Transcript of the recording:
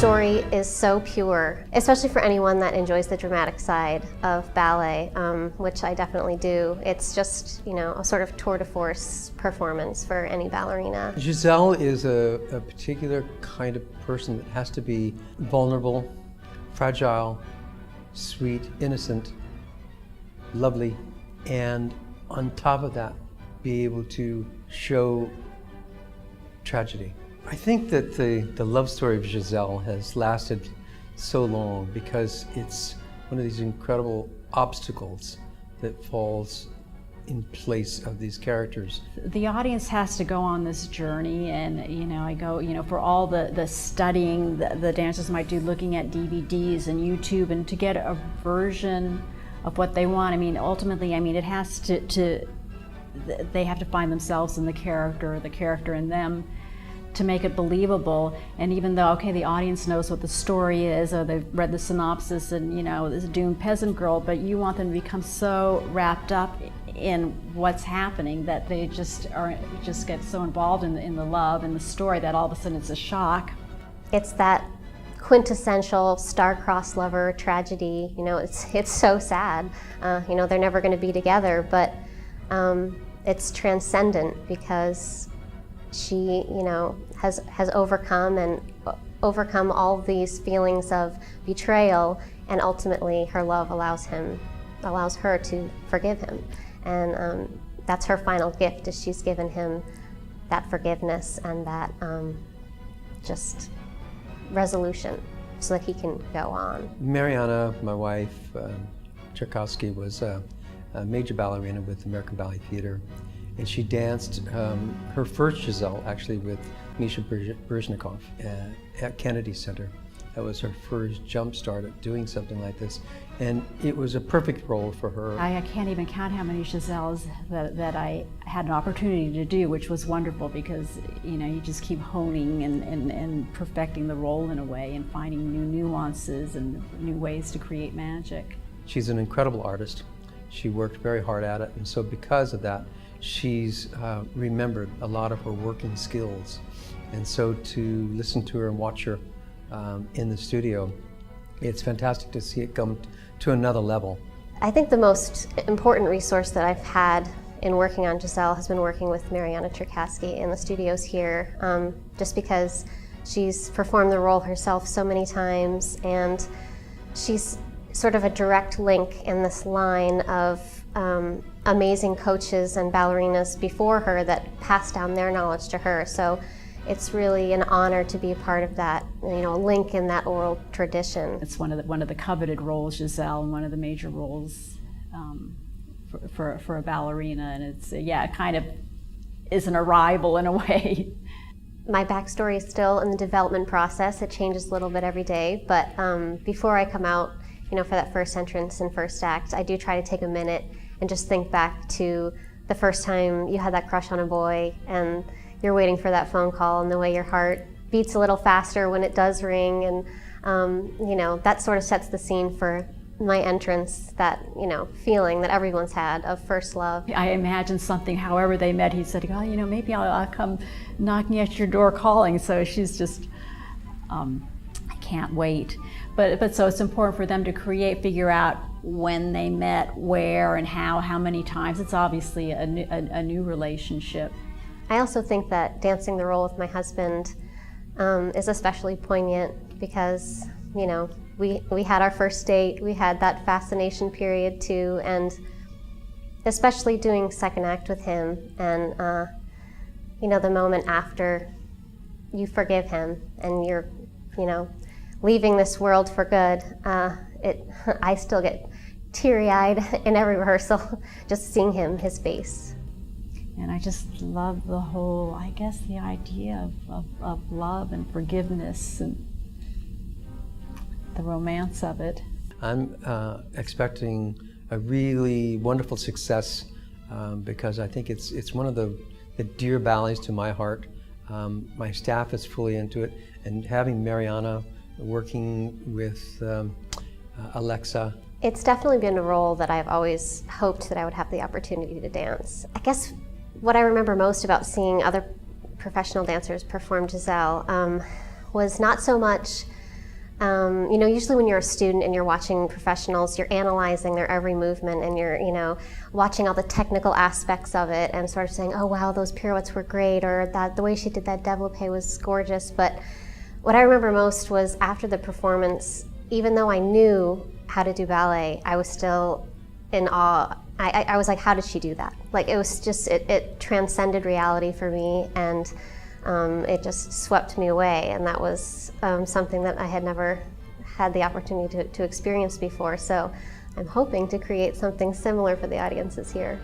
story is so pure, especially for anyone that enjoys the dramatic side of ballet, which I definitely do. It's just, a sort of tour de force performance for any ballerina. Giselle is a particular kind of person that has to be vulnerable, fragile, sweet, innocent, lovely, and on top of that, be able to show tragedy. I think that the love story of Giselle has lasted so long because it's one of these incredible obstacles that falls in place of these characters. The audience has to go on this journey, and I go, for all the studying the dancers might do, looking at DVDs and YouTube, and to get a version of what they want. Ultimately, it has to they have to find themselves in the character in them, to make it believable. And even though, the audience knows what the story is, or they've read the synopsis and, this doomed peasant girl, but you want them to become so wrapped up in what's happening that they just get so involved in the love and the story that all of a sudden it's a shock. It's that quintessential star-crossed lover tragedy. It's so sad. They're never going to be together, but it's transcendent because she, has overcome all these feelings of betrayal, and ultimately her love allows her to forgive him. And that's her final gift, is she's given him that forgiveness and that just resolution so that he can go on. Marianna, my wife, Tcherkassky, was a major ballerina with the American Ballet Theatre. And she danced her first Giselle actually with Misha Baryshnikov at Kennedy Center. That was her first jump start at doing something like this. And it was a perfect role for her. I can't even count how many Giselles that I had an opportunity to do, which was wonderful because, you just keep honing and perfecting the role in a way and finding new nuances and new ways to create magic. She's an incredible artist. She worked very hard at it, and so because of that, she's remembered a lot of her working skills. And so to listen to her and watch her in the studio, it's fantastic to see it come to another level. I think the most important resource that I've had in working on Giselle has been working with Marianna Tcherkassky in the studios here, just because she's performed the role herself so many times, and she's sort of a direct link in this line of amazing coaches and ballerinas before her that passed down their knowledge to her. So it's really an honor to be a part of that, link in that oral tradition. It's one of the coveted roles, Giselle, and one of the major roles for a ballerina, and it's it kind of is an arrival in a way. My backstory is still in the development process. It changes a little bit every day, but before I come out, for that first entrance and first act, I do try to take a minute and just think back to the first time you had that crush on a boy and you're waiting for that phone call, and the way your heart beats a little faster when it does ring, and that sort of sets the scene for my entrance, that feeling that everyone's had of first love. I imagine something, however they met, he said, maybe I'll come knocking at your door calling. So she's just, I can't wait. But so it's important for them to figure out when they met, where and how many times. It's obviously a new relationship. I also think that dancing the role with my husband is especially poignant because, we had our first date, we had that fascination period too, and especially doing second act with him, and the moment after you forgive him and you're, leaving this world for good, I still get teary-eyed in every rehearsal just seeing his face. And I just love the whole, the idea of love and forgiveness and the romance of it. I'm expecting a really wonderful success because I think it's one of the dear ballets to my heart. My staff is fully into it, and having Marianna working with Alexa. It's definitely been a role that I've always hoped that I would have the opportunity to dance. I guess what I remember most about seeing other professional dancers perform Giselle was not so much You know, usually when you're a student and you're watching professionals, you're analyzing their every movement and you're, you know, watching all the technical aspects of it and sort of saying, oh wow, those pirouettes were great, or that the way she did that développé was gorgeous. But what I remember most was after the performance, even though I knew how to do ballet, I was still in awe. I was like, how did she do that? Like, it was just, it transcended reality for me, and it just swept me away, and that was something that I had never had the opportunity to experience before. So I'm hoping to create something similar for the audiences here.